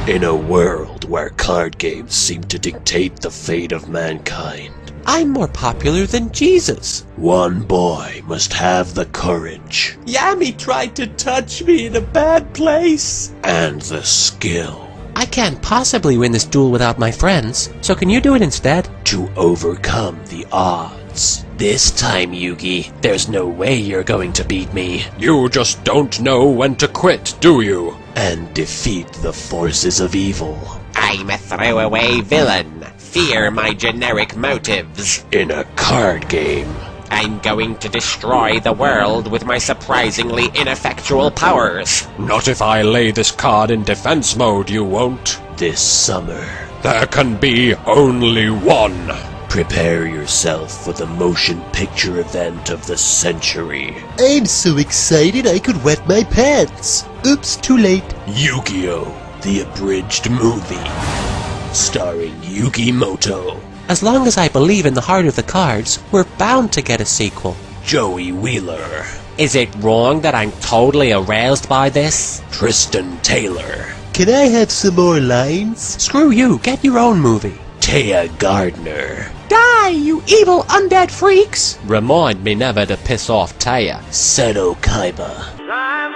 In a world where card games seem to dictate the fate of mankind, I'm more popular than Jesus. one boy must have the courage Yami tried to touch me in a bad place. and the skill I can't possibly win this duel without my friends, so can you do it instead? to overcome the odds. This time, Yugi, there's no way you're going to beat me. You just don't know when to quit, do you? And defeat the forces of evil I'm a throwaway villain. Fear my generic motives. in a card game. I'm going to destroy the world with my surprisingly ineffectual powers. Not if I lay this card in defense mode, you won't. This summer, There can be only one. prepare yourself for the motion picture event of the century. I'm so excited I could wet my pants. Oops, too late. Yu-Gi-Oh! The Abridged Movie. Starring Yugi Moto, As long as I believe in the heart of the cards, we're bound to get a sequel. Joey Wheeler, Is it wrong that I'm totally aroused by this? Tristan Taylor, Can I have some more lines? Screw you, get your own movie. Taya Gardner, Die, you evil undead freaks! Remind me never to piss off Taya. Seto Kaiba, I'm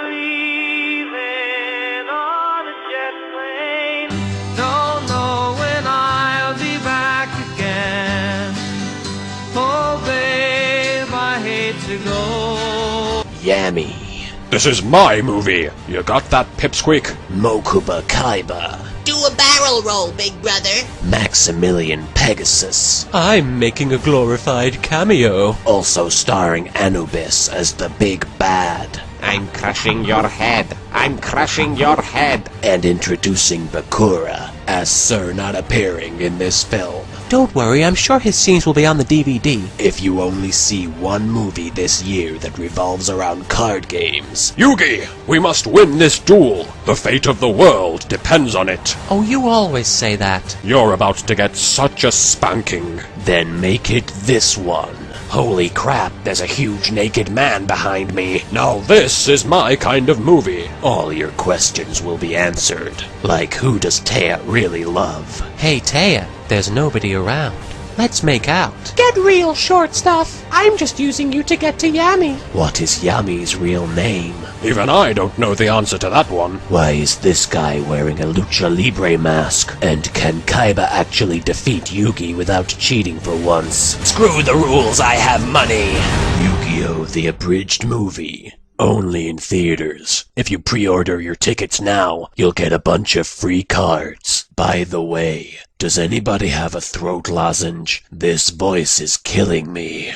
leaving on a jet plane. Don't know when I'll be back again. Oh, babe, I hate to go. Yami, This is my movie. You got that, Pipsqueak? Mokuba Kaiba, Do a barrel roll, big brother. Maximilian Pegasus, I'm making a glorified cameo. also starring Anubis as the big bad, I'm crushing your head. I'm crushing your head. and introducing Bakura as Sir not appearing in this film. Don't worry, I'm sure his scenes will be on the DVD. If you only see one movie this year that revolves around card games, Yugi, we must win this duel. The fate of the world depends on it. Oh, you always say that. You're about to get such a spanking. then make it this one. Holy crap, there's a huge naked man behind me. Now this is my kind of movie. All your questions will be answered. Like, who does Taya really love? Hey, Taya, there's nobody around. Let's make out. Get real, short stuff. I'm just using you to get to Yami. What is Yami's real name? Even I don't know the answer to that one. Why is this guy wearing a Lucha Libre mask? And can Kaiba actually defeat Yugi without cheating for once? Screw the rules, I have money! Yu-Gi-Oh! The Abridged Movie. Only in theaters. If you pre-order your tickets now, you'll get a bunch of free cards. By the way, does anybody have a throat lozenge? This voice is killing me.